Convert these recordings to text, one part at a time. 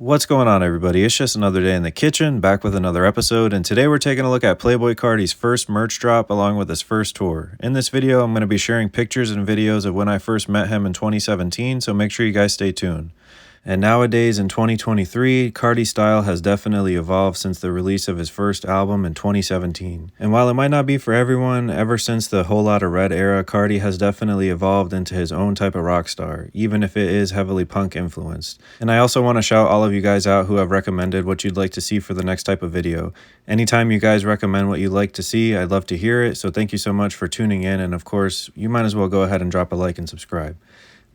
What's going on, everybody? It's just another day in the kitchen, back with another episode, and today we're taking a look at Playboi Carti's first merch drop along with his first tour. In this video, I'm going to be sharing pictures and videos of when I first met him in 2017, so make sure you guys stay tuned. And nowadays in 2023, Carti's style has definitely evolved since the release of his first album in 2017. And while it might not be for everyone, ever since the Whole Lotta Red era, Carti has definitely evolved into his own type of rock star, even if it is heavily punk influenced. And I also want to shout all of you guys out who have recommended what you'd like to see for the next type of video. Anytime you guys recommend what you'd like to see, I'd love to hear it, so thank you so much for tuning in, and of course, you might as well go ahead and drop a like and subscribe.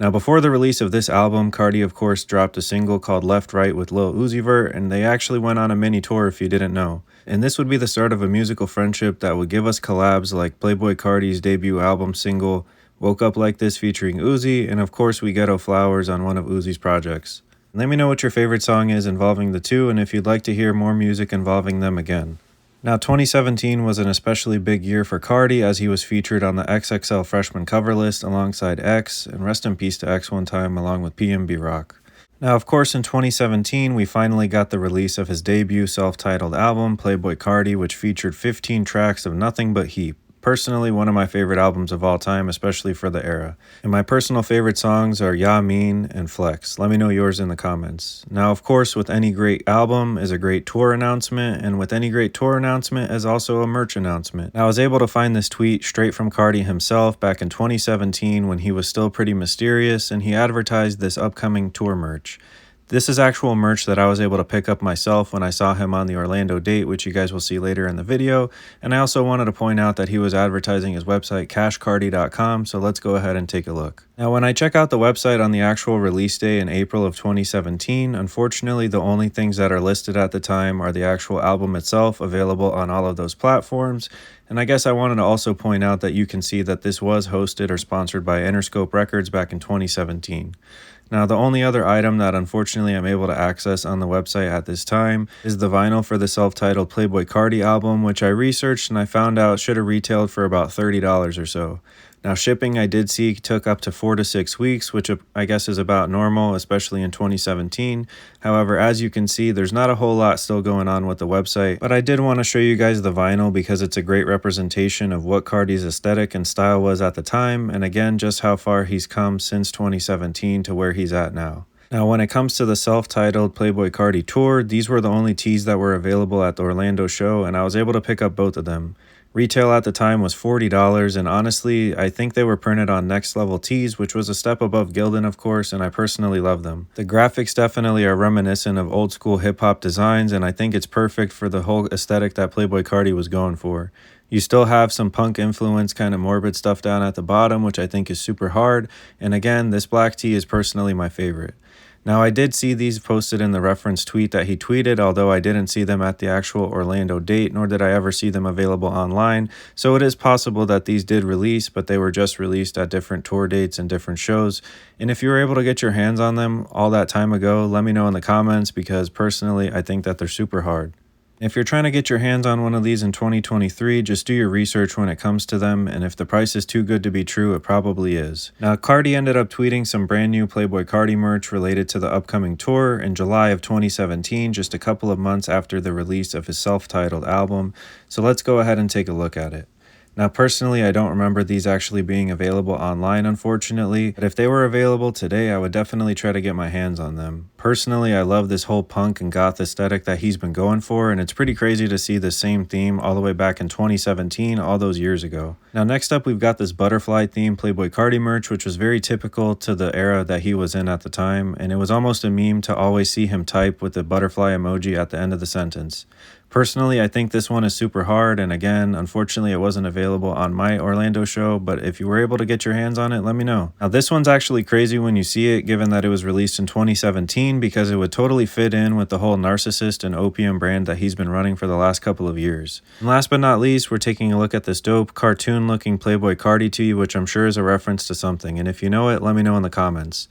Now, before the release of this album, Carti of course dropped a single called Left Right with Lil Uzi Vert, and they actually went on a mini tour if you didn't know. And this would be the start of a musical friendship that would give us collabs like Playboi Carti's debut album single, Woke Up Like This featuring Uzi, and of course We Ghetto Flowers on one of Uzi's projects. Let me know what your favorite song is involving the two, and if you'd like to hear more music involving them again. Now, 2017 was an especially big year for Carti as he was featured on the XXL freshman cover list alongside X, and rest in peace to X one time along with PNB Rock. Now, of course, in 2017, we finally got the release of his debut self-titled album, Playboi Carti, which featured 15 tracks of nothing but heat. Personally, one of my favorite albums of all time, especially for the era. And my personal favorite songs are Ya Mean and Flex. Let me know yours in the comments. Now, of course, with any great album is a great tour announcement, and with any great tour announcement is also a merch announcement. Now, I was able to find this tweet straight from Carti himself back in 2017 when he was still pretty mysterious, and he advertised this upcoming tour merch. This is actual merch that I was able to pick up myself when I saw him on the Orlando date, which you guys will see later in the video. And I also wanted to point out that he was advertising his website, cashcarti.com, so let's go ahead and take a look. Now, when I check out the website on the actual release day in April of 2017, unfortunately, the only things that are listed at the time are the actual album itself, available on all of those platforms. And I guess I wanted to also point out that you can see that this was hosted or sponsored by Interscope Records back in 2017. Now, the only other item that unfortunately I'm able to access on the website at this time is the vinyl for the self-titled Playboi Carti album, which I researched and I found out should have retailed for about $30 or so. Now, shipping I did see took up to 4 to 6 weeks, which I guess is about normal, especially in 2017. However, as you can see, there's not a whole lot still going on with the website, but I did want to show you guys the vinyl because it's a great representation of what Carti's aesthetic and style was at the time, and again, just how far he's come since 2017 to where he's at now. Now, when it comes to the self-titled Playboi Carti tour, these were the only tees that were available at the Orlando show, and I was able to pick up both of them. Retail at the time was $40, and honestly, I think they were printed on Next Level tees, which was a step above Gildan, of course, and I personally love them. The graphics definitely are reminiscent of old school hip-hop designs, and I think it's perfect for the whole aesthetic that Playboi Carti was going for. You still have some punk influence, kind of morbid stuff down at the bottom, which I think is super hard, and again, this black tee is personally my favorite. Now, I did see these posted in the reference tweet that he tweeted, although I didn't see them at the actual Orlando date, nor did I ever see them available online, so it is possible that these did release, but they were just released at different tour dates and different shows. And if you were able to get your hands on them all that time ago, let me know in the comments, because personally, I think that they're super hard. If you're trying to get your hands on one of these in 2023, just do your research when it comes to them, and if the price is too good to be true, it probably is. Now, Carti ended up tweeting some brand new Playboi Carti merch related to the upcoming tour in July of 2017, just a couple of months after the release of his self-titled album, so let's go ahead and take a look at it. Now, personally, I don't remember these actually being available online, unfortunately, but if they were available today, I would definitely try to get my hands on them. Personally, I love this whole punk and goth aesthetic that he's been going for, and it's pretty crazy to see the same theme all the way back in 2017, all those years ago. Now, next up, we've got this butterfly theme Playboi Carti merch, which was very typical to the era that he was in at the time, and it was almost a meme to always see him type with the butterfly emoji at the end of the sentence. Personally, I think this one is super hard, and again, unfortunately, it wasn't available on my Orlando show, but if you were able to get your hands on it, let me know. Now, this one's actually crazy when you see it, given that it was released in 2017, because it would totally fit in with the whole narcissist and opium brand that he's been running for the last couple of years. And last but not least, we're taking a look at this dope, cartoon-looking Playboi Carti tee, which I'm sure is a reference to something, and if you know it, let me know in the comments.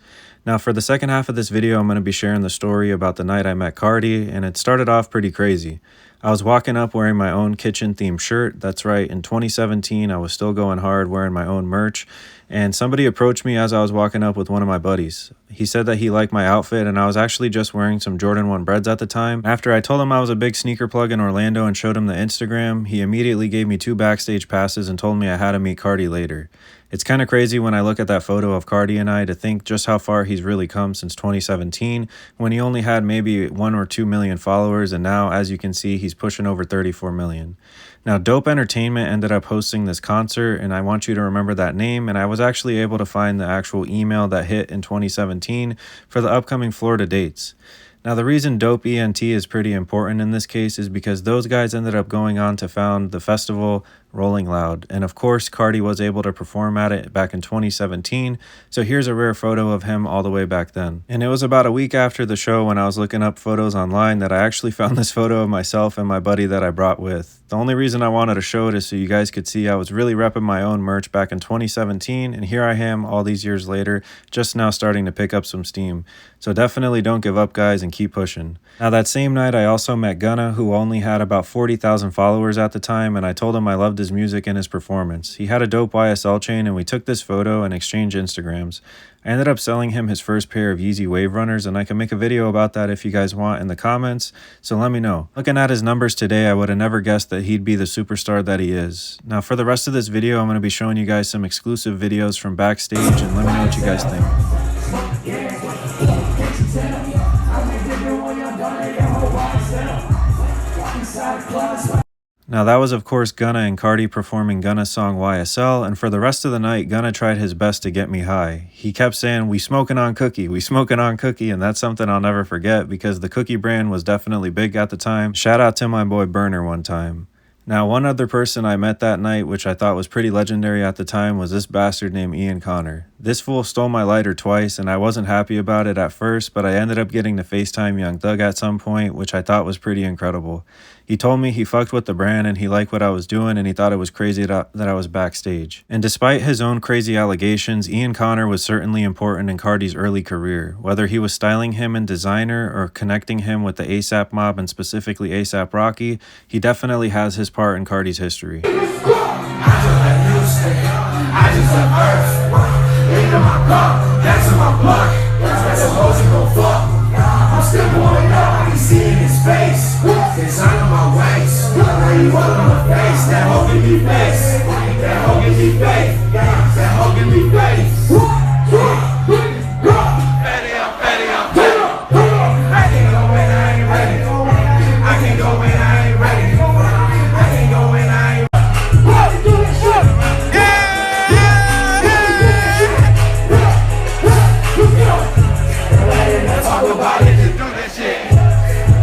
Now for the second half of this video, I'm going to be sharing the story about the night I met Carti, and it started off pretty crazy. I was walking up wearing my own kitchen themed shirt. That's right, in 2017 I was still going hard wearing my own merch, and somebody approached me as I was walking up with one of my buddies. He said that he liked my outfit, and I was actually just wearing some Jordan 1 Breads at the time. After I told him I was a big sneaker plug in Orlando and showed him the Instagram, he immediately gave me 2 backstage passes and told me I had to meet Carti later. It's kind of crazy when I look at that photo of Carti and I to think just how far he's really come since 2017, when he only had maybe 1 or 2 million followers, and now, as you can see, he's pushing over 34 million. Now, Dope Entertainment ended up hosting this concert, and I want you to remember that name, and I was actually able to find the actual email that hit in 2017 for the upcoming Florida dates. Now, the reason Dope ENT is pretty important in this case is because those guys ended up going on to found the festival Rolling Loud, and of course Carti was able to perform at it back in 2017, so here's a rare photo of him all the way back then. And it was about a week after the show, when I was looking up photos online, that I actually found this photo of myself and my buddy that I brought with. The only reason I wanted to show it is so you guys could see I was really repping my own merch back in 2017, and here I am all these years later, just now starting to pick up some steam. So definitely don't give up, guys, and keep pushing. Now, that same night I also met Gunna, who only had about 40,000 followers at the time, and I told him I loved his music and his performance. He had a dope YSL chain, and we took this photo and exchanged Instagrams. I ended up selling him his first pair of Yeezy Wave Runners, and I can make a video about that if you guys want in the comments, so let me know. Looking at his numbers today, I would have never guessed that he'd be the superstar that he is. Now for the rest of this video, I'm going to be showing you guys some exclusive videos from backstage, and let me know what you guys think. Now that was of course Gunna and Carti performing Gunna's song YSL, and for the rest of the night Gunna tried his best to get me high. He kept saying, "We smoking on cookie, we smoking on cookie," and that's something I'll never forget because the cookie brand was definitely big at the time. Shout out to my boy Burner one time. Now, one other person I met that night, which I thought was pretty legendary at the time, was this bastard named Ian Connor. This fool stole my lighter twice, and I wasn't happy about it at first, but I ended up getting to FaceTime Young Thug at some point, which I thought was pretty incredible. He told me he fucked with the brand and he liked what I was doing, and he thought it was crazy that I was backstage. And despite his own crazy allegations, Ian Connor was certainly important in Carti's early career. Whether he was styling him in designer or connecting him with the ASAP mob and specifically ASAP Rocky, he definitely has his part in Carti's history. I'm still going up, I can see in his face. Design on my waist, now you all on my face. That hoe give me face, that hoe give me faith, that hoe give me faith. Fatty up, fatty up, I can't go when I ain't ready. I can't go when I ain't ready. I can't go when I ain't ready. Talk about it, just do that shit.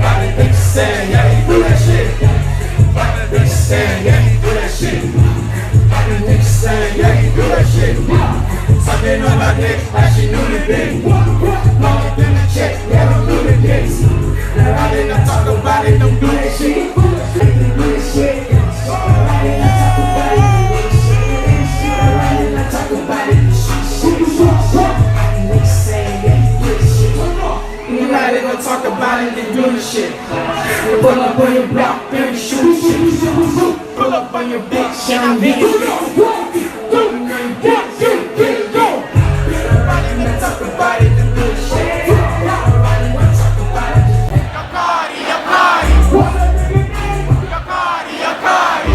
Got the bitch saying, yeah, he do that shit. Got the bitch saying, yeah, he do that shit. Got the bitch saying, yeah, he do that shit. Sucking on my dick, like she knew the thing. Longer than the check, yeah, don't do the dicks. I didn't talk about it, don't do that shit. Do that shit. I didn't talk about it, do that shit. I didn't talk about it, they gon' talk about it and do the shit. Pull up on your block, baby, shoot shit. Pull up on your bitch, and I'm hitting it. Everybody talk about it and do the shit. Everybody talk about it. Your Carti, your Carti. Your Carti, your Carti.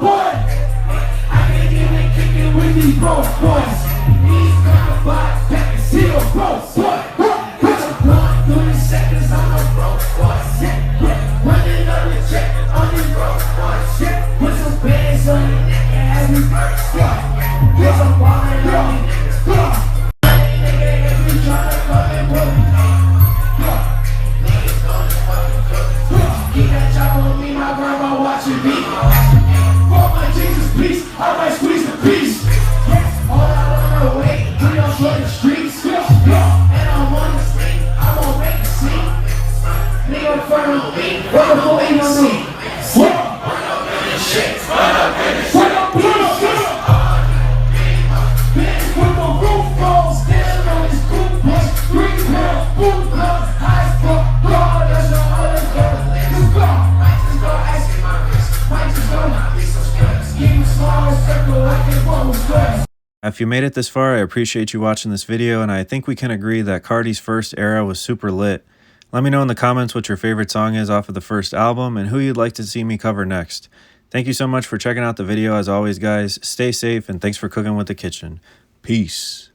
boy. I can't even kick it with these broke boys. These kind of boys, pack and seal broke boy. Put your blunt 30 seconds on the broke boys. Running on the check on these broke boys. Put some bands on your neck and have me first. Put some wine on me niggas. Nigga, if you tryna come and put me. Niggas gonna fucking cook. Keep that chopper on me, my grandma watching me. For my Jesus peace, I might squeeze the piece. All out on the way, we don't flood the streets. And I'm on the street, I'm gonna make a scene. Nigga front of me, what the fuck ain't on me? Run up in this shit, run up in this shit. Bitch with the roof falls down on his cool bus. 3 pounds, boom club, high fuck, God, that's no other girl. You go, might just go asking my wrist, might just go not be so stressed. Keep a small circle like it won't stress. If you made it this far, I appreciate you watching this video, and I think we can agree that Carti's first era was super lit. Let me know in the comments what your favorite song is off of the first album and who you'd like to see me cover next. Thank you so much for checking out the video. As always, guys, stay safe and thanks for cooking with the kitchen. Peace.